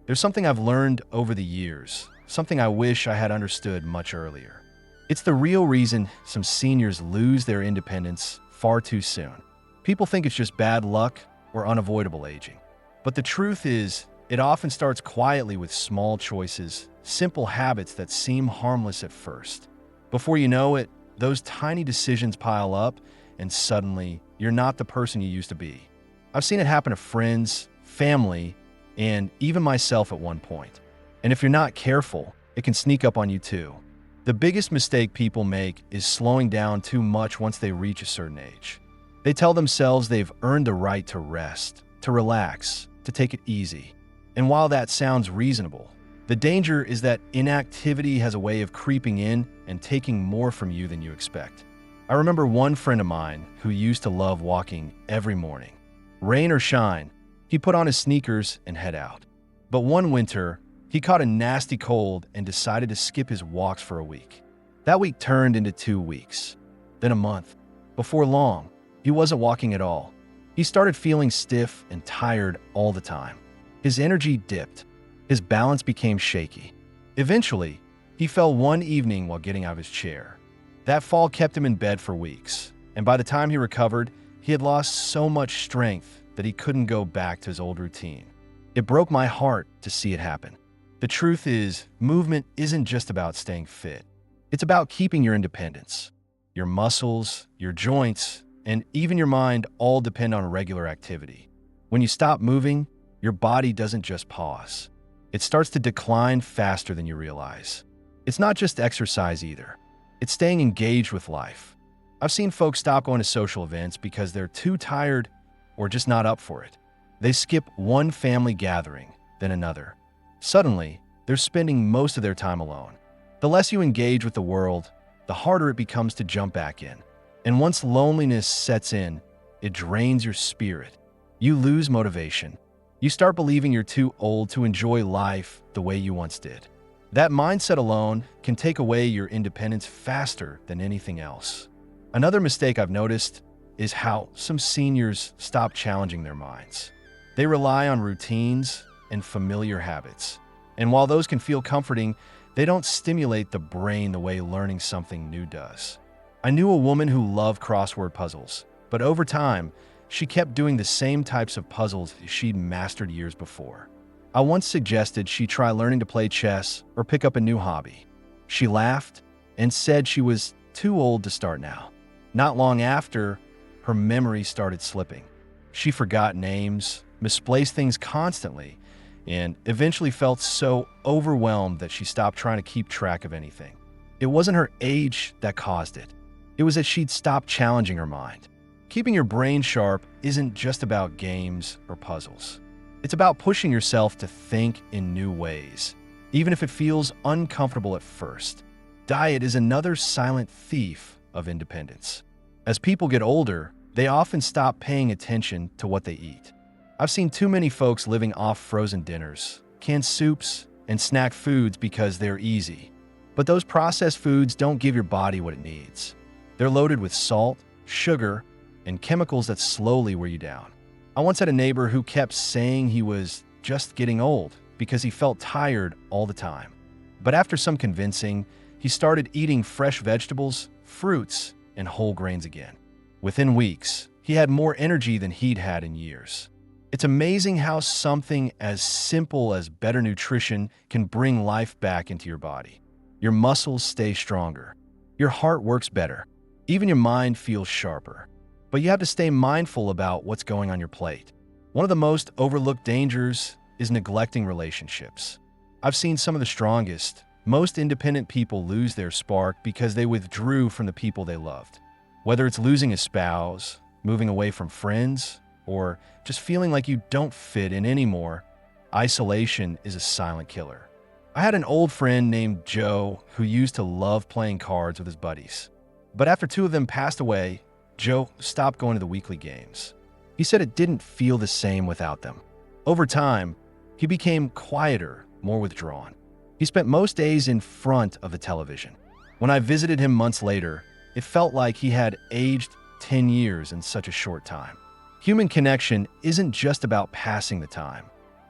There's something I've learned over the years, something I wish I had understood much earlier. It's the real reason some seniors lose their independence far too soon. People think it's just bad luck or unavoidable aging. But the truth is, it often starts quietly with small choices, simple habits that seem harmless at first. Before you know it, those tiny decisions pile up, and suddenly, you're not the person you used to be. I've seen it happen to friends, family, and even myself at one point. And if you're not careful, it can sneak up on you too. The biggest mistake people make is slowing down too much once they reach a certain age. They tell themselves they've earned the right to rest, to relax, to take it easy. And while that sounds reasonable, the danger is that inactivity has a way of creeping in and taking more from you than you expect. I remember one friend of mine who used to love walking every morning. Rain or shine, he put on his sneakers and head out. But one winter, he caught a nasty cold and decided to skip his walks for a week. That week turned into 2 weeks, then a month. Before long, he wasn't walking at all. He started feeling stiff and tired all the time. His energy dipped. His balance became shaky. Eventually, he fell one evening while getting out of his chair. That fall kept him in bed for weeks, and by the time he recovered, he had lost so much strength that he couldn't go back to his old routine. It broke my heart to see it happen. The truth is, movement isn't just about staying fit. It's about keeping your independence. Your muscles, your joints, and even your mind all depend on regular activity. When you stop moving, your body doesn't just pause. It starts to decline faster than you realize. It's not just exercise either. It's staying engaged with life. I've seen folks stop going to social events because they're too tired or just not up for it. They skip one family gathering, then another. Suddenly, they're spending most of their time alone. The less you engage with the world, the harder it becomes to jump back in. And once loneliness sets in, it drains your spirit. You lose motivation. You start believing you're too old to enjoy life the way you once did. That mindset alone can take away your independence faster than anything else. Another mistake I've noticed is how some seniors stop challenging their minds. They rely on routines and familiar habits. And while those can feel comforting, they don't stimulate the brain the way learning something new does. I knew a woman who loved crossword puzzles, but over time, she kept doing the same types of puzzles she'd mastered years before. I once suggested she try learning to play chess or pick up a new hobby. She laughed and said she was too old to start now. Not long after, her memory started slipping. She forgot names, misplaced things constantly, and eventually felt so overwhelmed that she stopped trying to keep track of anything. It wasn't her age that caused it. It was that she'd stopped challenging her mind. Keeping your brain sharp isn't just about games or puzzles. It's about pushing yourself to think in new ways, even if it feels uncomfortable at first. Diet is another silent thief of independence. As people get older, they often stop paying attention to what they eat. I've seen too many folks living off frozen dinners, canned soups, and snack foods because they're easy. But those processed foods don't give your body what it needs. They're loaded with salt, sugar, and chemicals that slowly wear you down. I once had a neighbor who kept saying he was just getting old because he felt tired all the time. But after some convincing, he started eating fresh vegetables, fruits, and whole grains again. Within weeks, he had more energy than he'd had in years. It's amazing how something as simple as better nutrition can bring life back into your body. Your muscles stay stronger. Your heart works better. Even your mind feels sharper. But you have to stay mindful about what's going on your plate. One of the most overlooked dangers is neglecting relationships. I've seen some of the strongest, most independent people lose their spark because they withdrew from the people they loved. Whether it's losing a spouse, moving away from friends, or just feeling like you don't fit in anymore, isolation is a silent killer. I had an old friend named Joe who used to love playing cards with his buddies. But after 2 of them passed away, Joe stopped going to the weekly games. He said it didn't feel the same without them. Over time, he became quieter, more withdrawn. He spent most days in front of the television. When I visited him months later, it felt like he had aged 10 years in such a short time. Human connection isn't just about passing the time.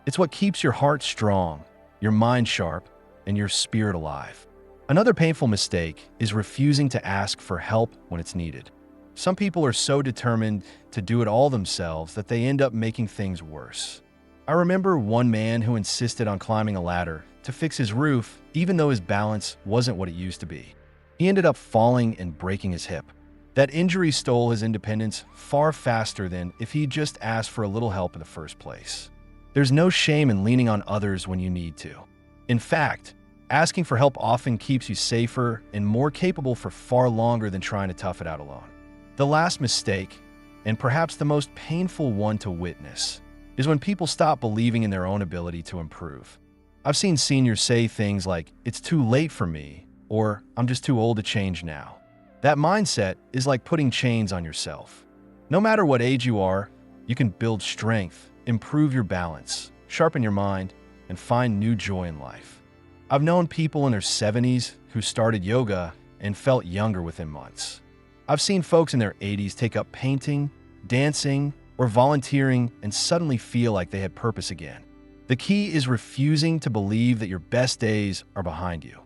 It's what keeps your heart strong, your mind sharp, and your spirit alive. Another painful mistake is refusing to ask for help when it's needed. Some people are so determined to do it all themselves that they end up making things worse. I remember one man who insisted on climbing a ladder to fix his roof, even though his balance wasn't what it used to be. He ended up falling and breaking his hip. That injury stole his independence far faster than if he just asked for a little help in the first place. There's no shame in leaning on others when you need to. In fact, asking for help often keeps you safer and more capable for far longer than trying to tough it out alone. The last mistake, and perhaps the most painful one to witness, is when people stop believing in their own ability to improve. I've seen seniors say things like, "It's too late for me," or "I'm just too old to change now." That mindset is like putting chains on yourself. No matter what age you are, you can build strength, improve your balance, sharpen your mind, and find new joy in life. I've known people in their 70s who started yoga and felt younger within months. I've seen folks in their 80s take up painting, dancing, or volunteering and suddenly feel like they had purpose again. The key is refusing to believe that your best days are behind you.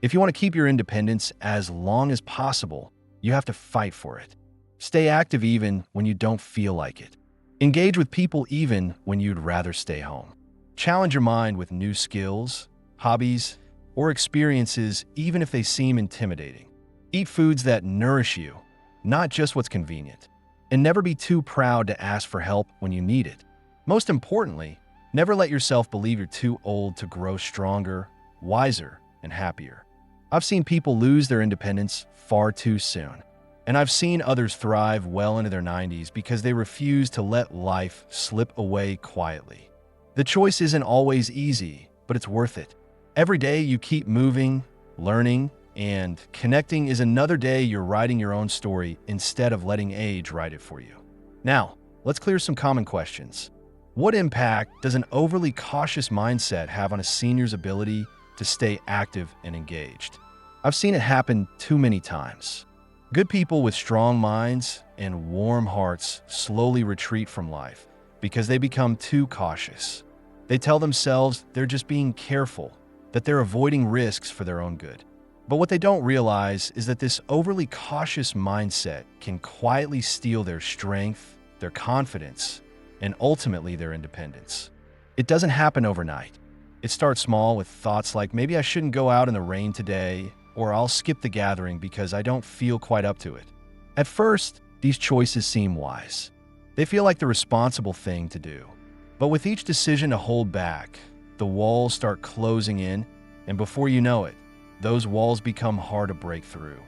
If you want to keep your independence as long as possible, you have to fight for it. Stay active even when you don't feel like it. Engage with people even when you'd rather stay home. Challenge your mind with new skills, hobbies, or experiences even if they seem intimidating. Eat foods that nourish you, not just what's convenient. And never be too proud to ask for help when you need it. Most importantly, never let yourself believe you're too old to grow stronger, wiser, and happier. I've seen people lose their independence far too soon. And I've seen others thrive well into their 90s because they refuse to let life slip away quietly. The choice isn't always easy, but it's worth it. Every day you keep moving, learning, and connecting is another day you're writing your own story instead of letting age write it for you. Now, let's clear some common questions. What impact does an overly cautious mindset have on a senior's ability to stay active and engaged? I've seen it happen too many times. Good people with strong minds and warm hearts slowly retreat from life because they become too cautious. They tell themselves they're just being careful, that they're avoiding risks for their own good. But what they don't realize is that this overly cautious mindset can quietly steal their strength, their confidence, and ultimately their independence. It doesn't happen overnight. It starts small with thoughts like, maybe I shouldn't go out in the rain today, or I'll skip the gathering because I don't feel quite up to it. At first, these choices seem wise. They feel like the responsible thing to do. But with each decision to hold back, the walls start closing in, and before you know it, those walls become hard to break through.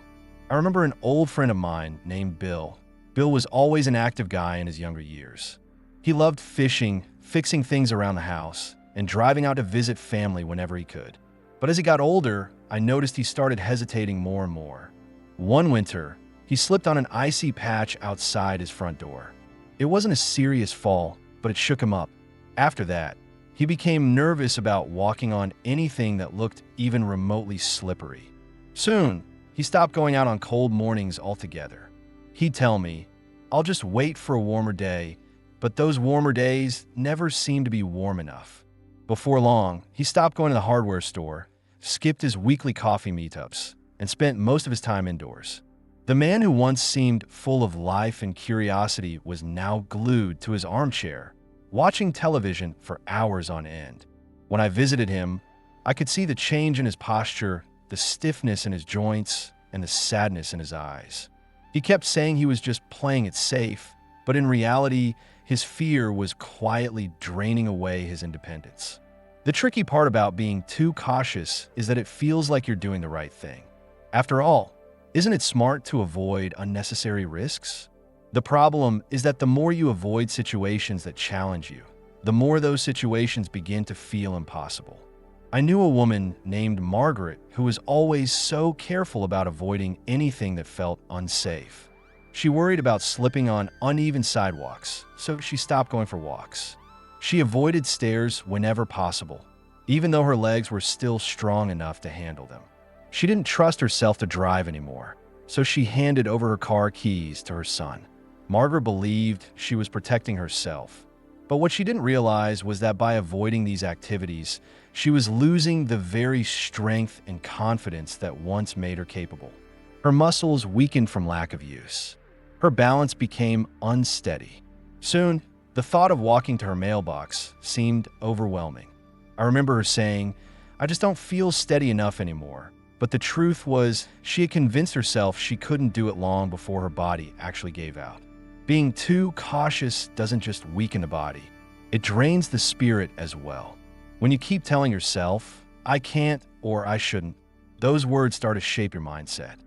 I remember an old friend of mine named Bill. Bill was always an active guy in his younger years. He loved fishing, fixing things around the house, and driving out to visit family whenever he could. But as he got older, I noticed he started hesitating more and more. One winter, he slipped on an icy patch outside his front door. It wasn't a serious fall, but it shook him up. After that, he became nervous about walking on anything that looked even remotely slippery. Soon, he stopped going out on cold mornings altogether. He'd tell me, "I'll just wait for a warmer day," but those warmer days never seemed to be warm enough. Before long, he stopped going to the hardware store, skipped his weekly coffee meetups, and spent most of his time indoors. The man who once seemed full of life and curiosity was now glued to his armchair, watching television for hours on end. When I visited him, I could see the change in his posture, the stiffness in his joints, and the sadness in his eyes. He kept saying he was just playing it safe, but in reality, his fear was quietly draining away his independence. The tricky part about being too cautious is that it feels like you're doing the right thing. After all, isn't it smart to avoid unnecessary risks? The problem is that the more you avoid situations that challenge you, the more those situations begin to feel impossible. I knew a woman named Margaret who was always so careful about avoiding anything that felt unsafe. She worried about slipping on uneven sidewalks, so she stopped going for walks. She avoided stairs whenever possible, even though her legs were still strong enough to handle them. She didn't trust herself to drive anymore, so she handed over her car keys to her son. Margaret believed she was protecting herself, But what she didn't realize was that by avoiding these activities, she was losing the very strength and confidence that once made her capable. Her muscles weakened from lack of use. Her balance became unsteady. Soon, the thought of walking to her mailbox seemed overwhelming. I remember her saying, "I just don't feel steady enough anymore." But the truth was, she had convinced herself she couldn't do it long before her body actually gave out. Being too cautious doesn't just weaken the body, it drains the spirit as well. When you keep telling yourself, "I can't" or "I shouldn't," those words start to shape your mindset.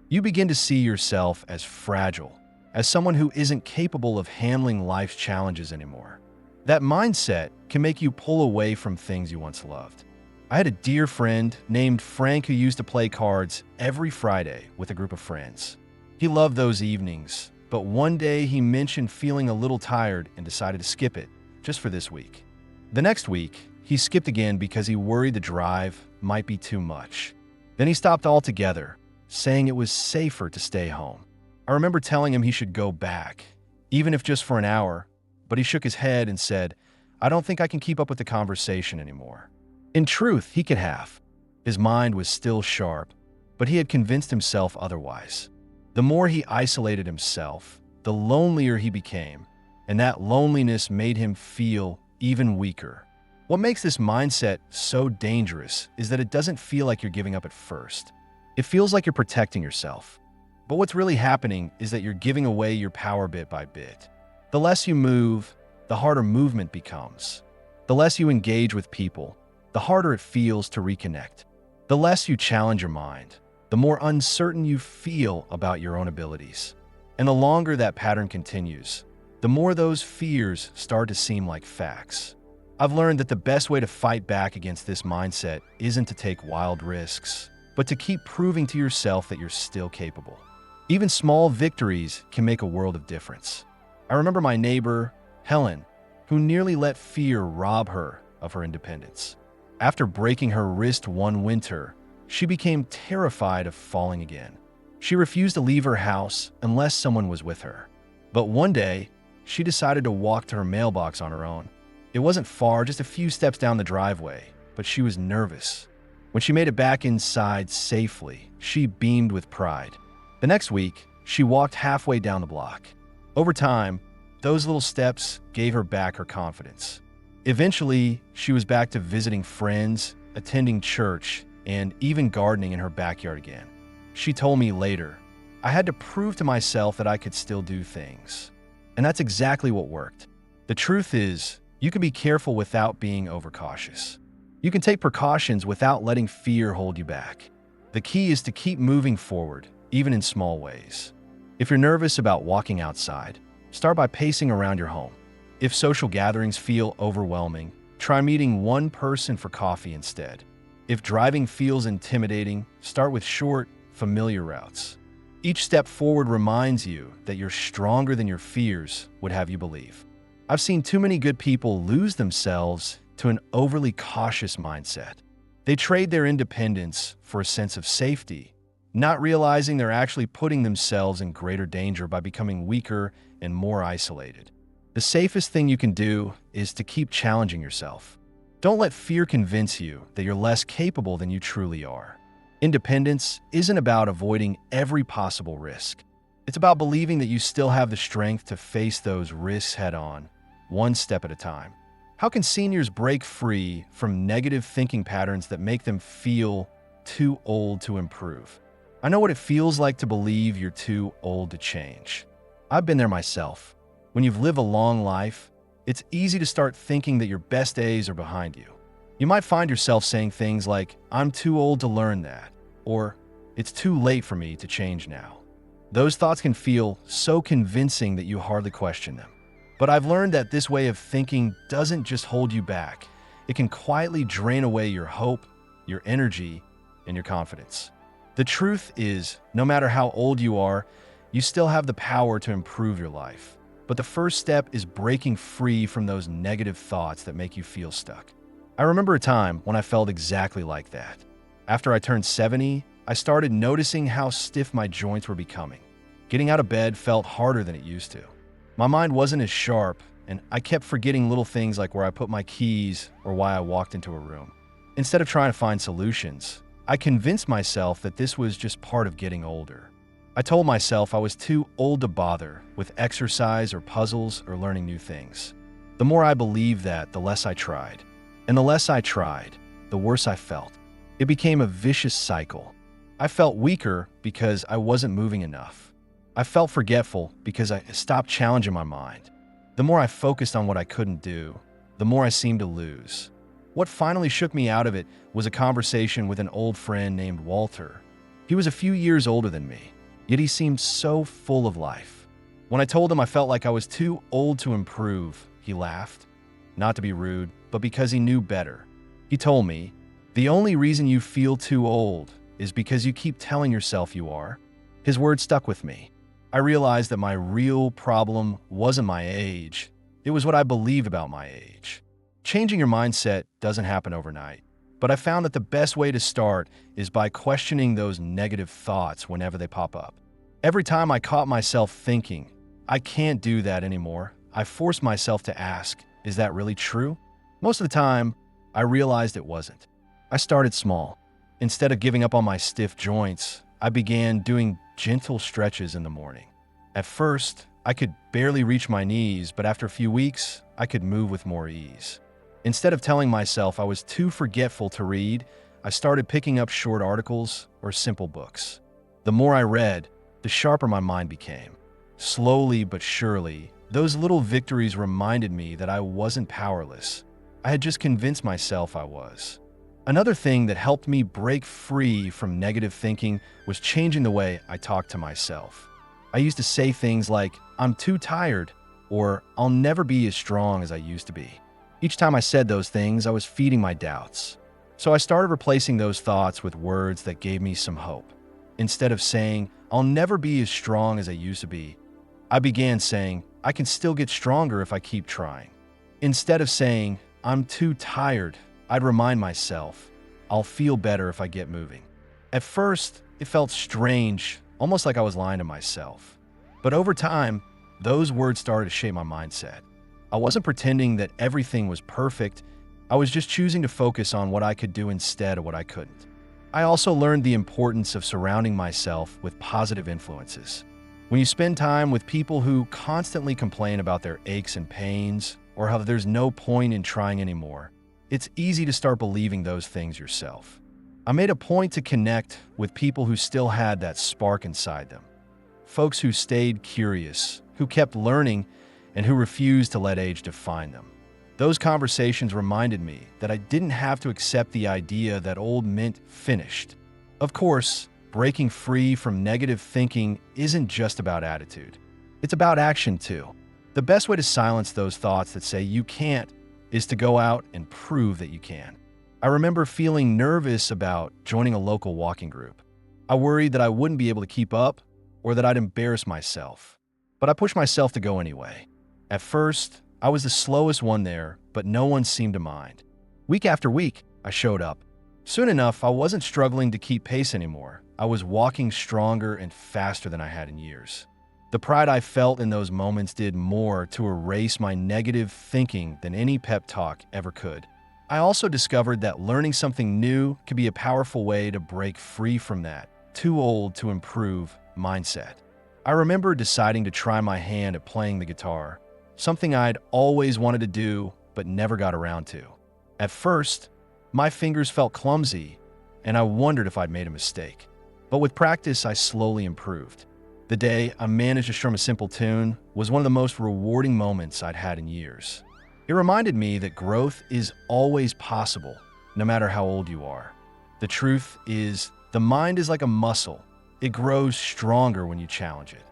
You begin to see yourself as fragile, as someone who isn't capable of handling life's challenges anymore. That mindset can make you pull away from things you once loved. I had a dear friend named Frank who used to play cards every Friday with a group of friends. He loved those evenings, but one day he mentioned feeling a little tired and decided to skip it, just for this week. The next week, he skipped again because he worried the drive might be too much. Then he stopped altogether, saying it was safer to stay home. I remember telling him he should go back, even if just for an hour, but he shook his head and said, "I don't think I can keep up with the conversation anymore." In truth, he could have. His mind was still sharp, but he had convinced himself otherwise. The more he isolated himself, the lonelier he became, and that loneliness made him feel even weaker. What makes this mindset so dangerous is that it doesn't feel like you're giving up at first. It feels like you're protecting yourself. But what's really happening is that you're giving away your power bit by bit. The less you move, the harder movement becomes. The less you engage with people, the harder it feels to reconnect. The less you challenge your mind, the more uncertain you feel about your own abilities. And the longer that pattern continues, the more those fears start to seem like facts. I've learned that the best way to fight back against this mindset isn't to take wild risks, but to keep proving to yourself that you're still capable. Even small victories can make a world of difference. I remember my neighbor, Helen, who nearly let fear rob her of her independence. After breaking her wrist one winter, she became terrified of falling again. She refused to leave her house unless someone was with her. But one day, she decided to walk to her mailbox on her own. It wasn't far, just a few steps down the driveway, but she was nervous. When she made it back inside safely, she beamed with pride. The next week, she walked halfway down the block. Over time, those little steps gave her back her confidence. Eventually, she was back to visiting friends, attending church, and even gardening in her backyard again. She told me later, "I had to prove to myself that I could still do things." And that's exactly what worked. The truth is, you can be careful without being overcautious. You can take precautions without letting fear hold you back. The key is to keep moving forward, even in small ways. If you're nervous about walking outside, start by pacing around your home. If social gatherings feel overwhelming, try meeting one person for coffee instead. If driving feels intimidating, start with short, familiar routes. Each step forward reminds you that you're stronger than your fears would have you believe. I've seen too many good people lose themselves to an overly cautious mindset. They trade their independence for a sense of safety, not realizing they're actually putting themselves in greater danger by becoming weaker and more isolated. The safest thing you can do is to keep challenging yourself. Don't let fear convince you that you're less capable than you truly are. Independence isn't about avoiding every possible risk. It's about believing that you still have the strength to face those risks head-on, one step at a time. How can seniors break free from negative thinking patterns that make them feel too old to improve? I know what it feels like to believe you're too old to change. I've been there myself. When you've lived a long life, it's easy to start thinking that your best days are behind you. You might find yourself saying things like, "I'm too old to learn that," or "It's too late for me to change now." Those thoughts can feel so convincing that you hardly question them. But I've learned that this way of thinking doesn't just hold you back. It can quietly drain away your hope, your energy, and your confidence. The truth is, no matter how old you are, you still have the power to improve your life. But the first step is breaking free from those negative thoughts that make you feel stuck. I remember a time when I felt exactly like that. After I turned 70, I started noticing how stiff my joints were becoming. Getting out of bed felt harder than it used to. My mind wasn't as sharp, and I kept forgetting little things like where I put my keys or why I walked into a room. Instead of trying to find solutions, I convinced myself that this was just part of getting older. I told myself I was too old to bother with exercise or puzzles or learning new things. The more I believed that, the less I tried. And the less I tried, the worse I felt. It became a vicious cycle. I felt weaker because I wasn't moving enough. I felt forgetful because I stopped challenging my mind. The more I focused on what I couldn't do, the more I seemed to lose. What finally shook me out of it was a conversation with an old friend named Walter. He was a few years older than me, yet he seemed so full of life. When I told him I felt like I was too old to improve, he laughed. Not to be rude, but because he knew better. He told me, "The only reason you feel too old is because you keep telling yourself you are." His words stuck with me. I realized that my real problem wasn't my age. It was what I believed about my age. Changing your mindset doesn't happen overnight, but I found that the best way to start is by questioning those negative thoughts whenever they pop up. Every time I caught myself thinking, "I can't do that anymore," I forced myself to ask, "Is that really true?" Most of the time, I realized it wasn't. I started small. Instead of giving up on my stiff joints, I began doing gentle stretches in the morning. At first, I could barely reach my knees, but after a few weeks, I could move with more ease. Instead of telling myself I was too forgetful to read, I started picking up short articles or simple books. The more I read, the sharper my mind became. Slowly but surely, those little victories reminded me that I wasn't powerless. I had just convinced myself I was. Another thing that helped me break free from negative thinking was changing the way I talked to myself. I used to say things like, "I'm too tired," or "I'll never be as strong as I used to be." Each time I said those things, I was feeding my doubts. So I started replacing those thoughts with words that gave me some hope. Instead of saying, "I'll never be as strong as I used to be," I began saying, "I can still get stronger if I keep trying." Instead of saying, "I'm too tired," I'd remind myself, "I'll feel better if I get moving." At first, it felt strange, almost like I was lying to myself. But over time, those words started to shape my mindset. I wasn't pretending that everything was perfect. I was just choosing to focus on what I could do instead of what I couldn't. I also learned the importance of surrounding myself with positive influences. When you spend time with people who constantly complain about their aches and pains, or how there's no point in trying anymore, it's easy to start believing those things yourself. I made a point to connect with people who still had that spark inside them. Folks who stayed curious, who kept learning, and who refused to let age define them. Those conversations reminded me that I didn't have to accept the idea that old meant finished. Of course, breaking free from negative thinking isn't just about attitude. It's about action too. The best way to silence those thoughts that say you can't is to go out and prove that you can. I remember feeling nervous about joining a local walking group. I worried that I wouldn't be able to keep up or that I'd embarrass myself. But I pushed myself to go anyway. At first, I was the slowest one there, but no one seemed to mind. Week after week, I showed up. Soon enough, I wasn't struggling to keep pace anymore. I was walking stronger and faster than I had in years. The pride I felt in those moments did more to erase my negative thinking than any pep talk ever could. I also discovered that learning something new could be a powerful way to break free from that "too old to improve" mindset. I remember deciding to try my hand at playing the guitar, something I'd always wanted to do but never got around to. At first, my fingers felt clumsy, and I wondered if I'd made a mistake. But with practice, I slowly improved. The day I managed to strum a simple tune was one of the most rewarding moments I'd had in years. It reminded me that growth is always possible, no matter how old you are. The truth is, the mind is like a muscle. It grows stronger when you challenge it.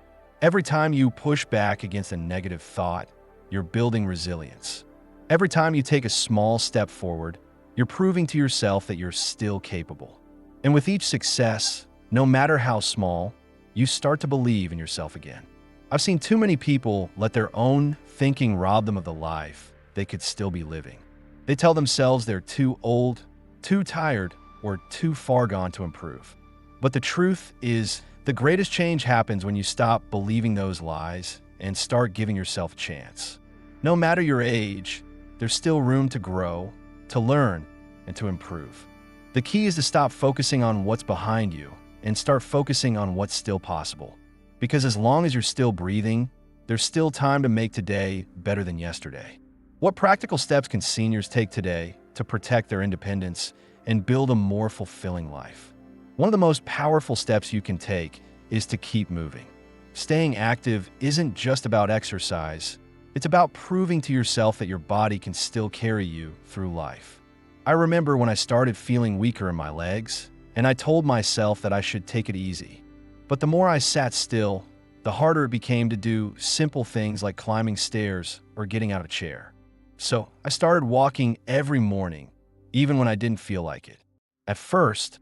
Every time you push back against a negative thought, you're building resilience. Every time you take a small step forward, you're proving to yourself that you're still capable. And with each success, no matter how small, you start to believe in yourself again. I've seen too many people let their own thinking rob them of the life they could still be living. They tell themselves they're too old, too tired, or too far gone to improve. But the truth is, the greatest change happens when you stop believing those lies and start giving yourself a chance. No matter your age, there's still room to grow, to learn, and to improve. The key is to stop focusing on what's behind you and start focusing on what's still possible. Because as long as you're still breathing, there's still time to make today better than yesterday. What practical steps can seniors take today to protect their independence and build a more fulfilling life? One of the most powerful steps you can take is to keep moving. Staying active isn't just about exercise. It's about proving to yourself that your body can still carry you through life. I remember when I started feeling weaker in my legs, and I told myself that I should take it easy. But the more I sat still, the harder it became to do simple things like climbing stairs or getting out of a chair. So I started walking every morning, even when I didn't feel like it. At first,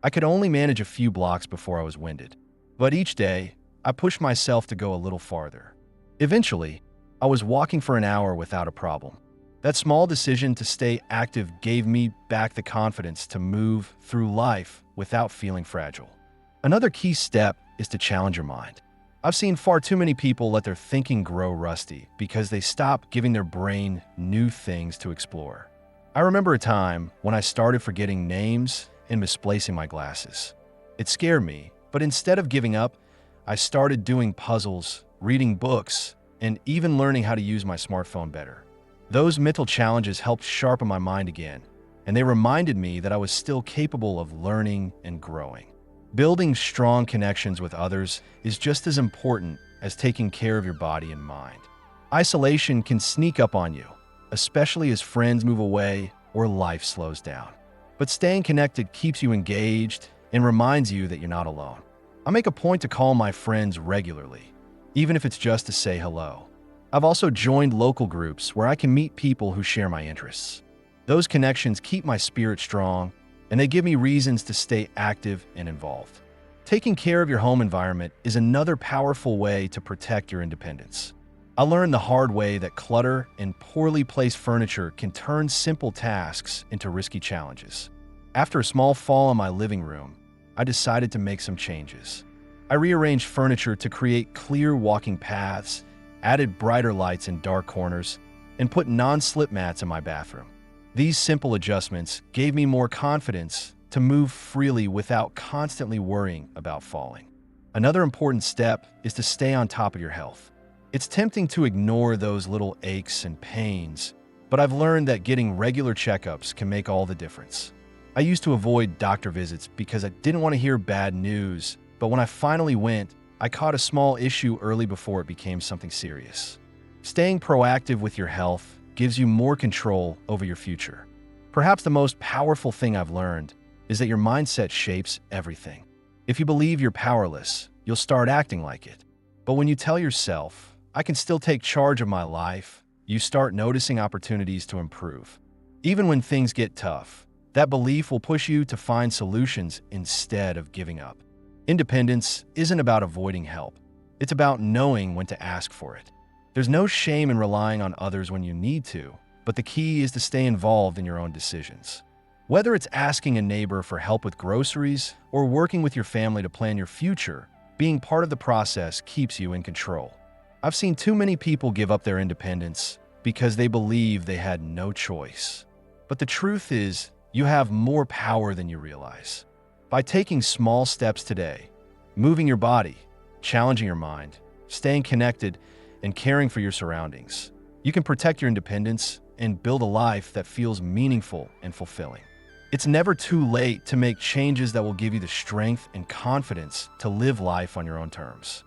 I could only manage a few blocks before I was winded. But each day, I pushed myself to go a little farther. Eventually, I was walking for an hour without a problem. That small decision to stay active gave me back the confidence to move through life without feeling fragile. Another key step is to challenge your mind. I've seen far too many people let their thinking grow rusty because they stop giving their brain new things to explore. I remember a time when I started forgetting names and misplacing my glasses. It scared me, but instead of giving up, I started doing puzzles, reading books, and even learning how to use my smartphone better. Those mental challenges helped sharpen my mind again, and they reminded me that I was still capable of learning and growing. Building strong connections with others is just as important as taking care of your body and mind. Isolation can sneak up on you, especially as friends move away or life slows down. But staying connected keeps you engaged and reminds you that you're not alone. I make a point to call my friends regularly, even if it's just to say hello. I've also joined local groups where I can meet people who share my interests. Those connections keep my spirit strong, and they give me reasons to stay active and involved. Taking care of your home environment is another powerful way to protect your independence. I learned the hard way that clutter and poorly placed furniture can turn simple tasks into risky challenges. After a small fall in my living room, I decided to make some changes. I rearranged furniture to create clear walking paths, added brighter lights in dark corners, and put non-slip mats in my bathroom. These simple adjustments gave me more confidence to move freely without constantly worrying about falling. Another important step is to stay on top of your health. It's tempting to ignore those little aches and pains, but I've learned that getting regular checkups can make all the difference. I used to avoid doctor visits because I didn't want to hear bad news, but when I finally went, I caught a small issue early before it became something serious. Staying proactive with your health gives you more control over your future. Perhaps the most powerful thing I've learned is that your mindset shapes everything. If you believe you're powerless, you'll start acting like it. But when you tell yourself, I can still take charge of my life, you start noticing opportunities to improve. Even when things get tough, that belief will push you to find solutions instead of giving up. Independence isn't about avoiding help. It's about knowing when to ask for it. There's no shame in relying on others when you need to, but the key is to stay involved in your own decisions. Whether it's asking a neighbor for help with groceries or working with your family to plan your future, being part of the process keeps you in control. I've seen too many people give up their independence because they believe they had no choice. But the truth is, you have more power than you realize. By taking small steps today, moving your body, challenging your mind, staying connected, and caring for your surroundings, you can protect your independence and build a life that feels meaningful and fulfilling. It's never too late to make changes that will give you the strength and confidence to live life on your own terms.